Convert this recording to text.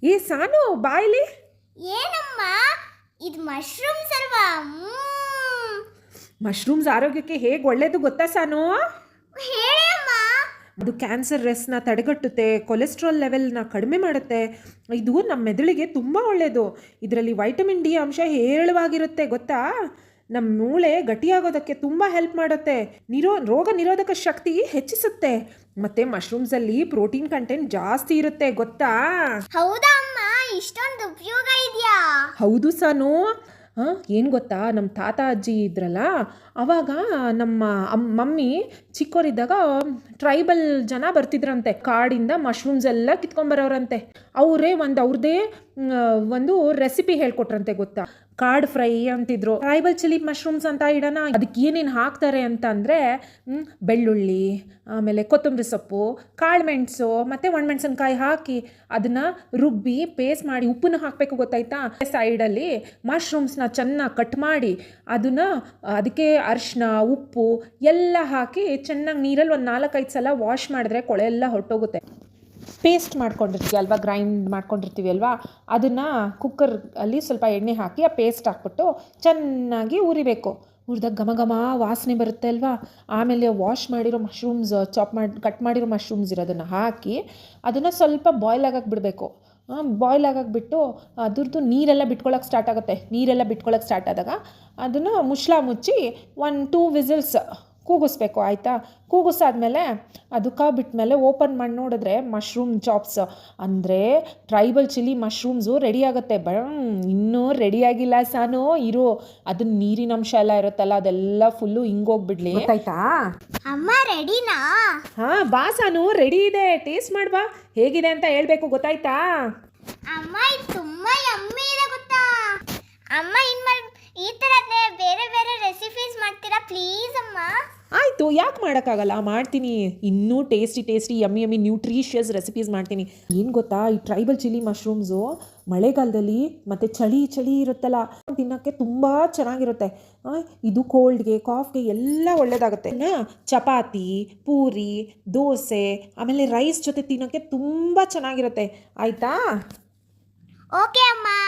ಏ ಸಾನು ಬಾಯ್ಲಿ. ಏನಮ್ಮ ಇದು ಮಶ್ರೂಮ್ಸ್ ಅಲ್ವಾ? ಮಶ್ರೂಮ್ಸ್ ಆರೋಗ್ಯಕ್ಕೆ ಹೇಗೆ ಒಳ್ಳೇದು ಗೊತ್ತಾ ಸಾನು? ಹೇಳಿ ಅಮ್ಮ. ಅದು ಕ್ಯಾನ್ಸರ್ ರಿಸ್ಕ್ನ ತಡೆಗಟ್ಟುತ್ತೆ, ಕೊಲೆಸ್ಟ್ರಾಲ್ ಲೆವೆಲ್ನ ಕಡಿಮೆ ಮಾಡುತ್ತೆ. ಇದು ನಮ್ಮ ಮೆದುಳಿಗೆ ತುಂಬ ಒಳ್ಳೆಯದು. ಇದರಲ್ಲಿ ವೈಟಮಿನ್ ಡಿ ಅಂಶ ಹೇರಳವಾಗಿರುತ್ತೆ ಗೊತ್ತಾ. ನಮ್ಮ ಮೂಳೆ ಗಟ್ಟಿಯಾಗೋದಕ್ಕೆ ತುಂಬ ಹೆಲ್ಪ್ ಮಾಡುತ್ತೆ. ರೋಗ ನಿರೋಧಕ ಶಕ್ತಿ ಹೆಚ್ಚಿಸುತ್ತೆ. ಮತ್ತು ಮಶ್ರೂಮ್ಸಲ್ಲಿ ಪ್ರೋಟೀನ್ ಕಂಟೆಂಟ್ ಜಾಸ್ತಿ ಇರುತ್ತೆ ಗೊತ್ತಾ. ಹೌದಾ ಅಮ್ಮ, ಇಷ್ಟೊಂದು ಉಪಯೋಗ ಇದೆಯಾ? ಹೌದು ಸಾನು. ಏನು ಗೊತ್ತಾ, ನಮ್ಮ ತಾತ ಅಜ್ಜಿ ಇದ್ರಲ್ಲ, ಆವಾಗ ನಮ್ಮ ಮಮ್ಮಿ ಚಿಕ್ಕವರಿದ್ದಾಗ ಟ್ರೈಬಲ್ ಜನ ಬರ್ತಿದ್ರಂತೆ. ಕಾಡಿಂದ ಮಶ್ರೂಮ್ಸ್ ಎಲ್ಲ ಕಿತ್ಕೊಂಬರೋರಂತೆ. ಅವರೇ ಅವ್ರದ್ದೇ ಒಂದು ರೆಸಿಪಿ ಹೇಳ್ಕೊಟ್ರಂತೆ ಗೊತ್ತಾ. ಕಾರ್ಡ್ ಫ್ರೈ ಅಂತಿದ್ರು. ಟ್ರೈಬಲ್ ಚಿಲ್ಲಿ ಮಶ್ರೂಮ್ಸ್ ಅಂತ ಇಡೋಣ. ಅದಕ್ಕೆ ಏನೇನು ಹಾಕ್ತಾರೆ ಅಂತ ಅಂದರೆ ಬೆಳ್ಳುಳ್ಳಿ, ಆಮೇಲೆ ಕೊತ್ತಂಬರಿ ಸೊಪ್ಪು, ಕಾಳುಮೆಣಸು ಮತ್ತು ಒಣಮೆಣಸಿನ್ಕಾಯಿ ಹಾಕಿ ಅದನ್ನು ರುಬ್ಬಿ ಪೇಸ್ಟ್ ಮಾಡಿ ಉಪ್ಪನ್ನು ಹಾಕಬೇಕು ಗೊತ್ತಾಯ್ತಾ. ಸೈಡಲ್ಲಿ ಮಶ್ರೂಮ್ಸ್ನ ಚೆನ್ನಾಗಿ ಕಟ್ ಮಾಡಿ ಅದಕ್ಕೆ ಅರಿಶಿನ ಉಪ್ಪು ಎಲ್ಲ ಹಾಕಿ ಚೆನ್ನಾಗಿ ನೀರಲ್ಲಿ ಒಂದು 4-5 ಸಲ ವಾಶ್ ಮಾಡಿದ್ರೆ ಕೊಳೆ ಎಲ್ಲ ಹೊರಟೋಗುತ್ತೆ. ಪೇಸ್ಟ್ ಮಾಡ್ಕೊಂಡಿರ್ತೀವಿ ಅಲ್ವಾ, ಗ್ರೈಂಡ್ ಮಾಡ್ಕೊಂಡಿರ್ತೀವಿ ಅಲ್ವಾ, ಅದನ್ನು ಕುಕ್ಕರಲ್ಲಿ ಸ್ವಲ್ಪ ಎಣ್ಣೆ ಹಾಕಿ ಆ ಪೇಸ್ಟ್ ಹಾಕ್ಬಿಟ್ಟು ಚೆನ್ನಾಗಿ ಉರಿಬೇಕು. ಹುರಿದಾಗ ಘಮ ಘಮ ವಾಸನೆ ಬರುತ್ತೆ ಅಲ್ವಾ. ಆಮೇಲೆ ವಾಶ್ ಮಾಡಿರೋ ಮಶ್ರೂಮ್ಸ್, ಕಟ್ ಮಾಡಿರೋ ಮಶ್ರೂಮ್ಸ್ ಇರೋದನ್ನು ಹಾಕಿ ಅದನ್ನು ಸ್ವಲ್ಪ ಬಾಯ್ಲ್ ಆಗಕ್ಕೆ ಬಿಡಬೇಕು. ಬಾಯ್ಲ್ ಆಗಕ್ಕೆ ಬಿಟ್ಟು ಅದ್ರದ್ದು ನೀರೆಲ್ಲ ಬಿಟ್ಕೊಳ್ಳೋಕೆ ಸ್ಟಾರ್ಟ್ ಆದಾಗ ಅದನ್ನು ಮುಚ್ಚಿ 1-2 ವಿಸಿಲ್ಸ್ ಕೂಗಿಸ್ಬೇಕು ಆಯಿತಾ. ಕೂಗಿಸಾದ್ಮೇಲೆ ಅದು ಬಿಟ್ಮೇಲೆ ಓಪನ್ ಮಾಡಿ ನೋಡಿದ್ರೆ ಮಶ್ರೂಮ್ ಚಾಪ್ಸ್ ಅಂದರೆ ಟ್ರೈಬಲ್ ಚಿಲ್ಲಿ ಮಶ್ರೂಮ್ಸು ರೆಡಿ ಆಗುತ್ತೆ. ಇನ್ನೂ ರೆಡಿಯಾಗಿಲ್ಲ ಸಾನು, ಇರು. ಅದನ್ನ ನೀರಿನ ಅಂಶ ಎಲ್ಲ ಇರುತ್ತಲ್ಲ ಅದೆಲ್ಲ ಫುಲ್ಲು ಹಿಂಗೋಗ್ಬಿಡ್ಲಿ ಗೊತ್ತಾಯ್ತಾ. ಅಮ್ಮ ರೆಡಿನಾ? ಹಾಂ ಬಾ ಸಾನು, ರೆಡಿ ಇದೆ. ಟೇಸ್ಟ್ ಮಾಡ್ಬಾ, ಹೇಗಿದೆ ಅಂತ ಹೇಳ್ಬೇಕು ಗೊತ್ತಾಯ್ತಾ. ಅಮ್ಮ ಇದು ತುಂಬ ಯಮ್ಮಿ ಇದೆ ಗೊತ್ತಾ. ಅಮ್ಮ ಇನ್ಮೇಲೆ ಈ ಥರದೇ ಬೇರೆ ಬೇರೆ ರೆಸಿಪೀಸ್ ಮಾಡ್ತೀರಾ ಪ್ಲೀಸ್ ಅಮ್ಮ? ಆಯಿತು, ಯಾಕೆ ಮಾಡೋಕ್ಕಾಗಲ್ಲ, ಮಾಡ್ತೀನಿ. ಇನ್ನೂ ಟೇಸ್ಟಿ ಯಮ್ಮಿ ನ್ಯೂಟ್ರಿಷಿಯಸ್ ರೆಸಿಪೀಸ್ ಮಾಡ್ತೀನಿ. ಏನು ಗೊತ್ತಾ, ಈ ಟ್ರೈಬಲ್ ಚಿಲ್ಲಿ ಮಶ್ರೂಮ್ಸು ಮಳೆಗಾಲದಲ್ಲಿ ಮತ್ತು ಚಳಿ ಇರುತ್ತಲ್ಲ ತಿನ್ನೋಕ್ಕೆ ತುಂಬ ಚೆನ್ನಾಗಿರುತ್ತೆ. ಇದು ಕೋಲ್ಡ್ಗೆ ಕಾಫ್ಗೆ ಎಲ್ಲ ಒಳ್ಳೆಯದಾಗುತ್ತೆ. ಚಪಾತಿ, ಪೂರಿ, ದೋಸೆ ಆಮೇಲೆ ರೈಸ್ ಜೊತೆ ತಿನ್ನೋಕ್ಕೆ ತುಂಬ ಚೆನ್ನಾಗಿರುತ್ತೆ ಆಯಿತಾ. ಓಕೆ ಅಮ್ಮ.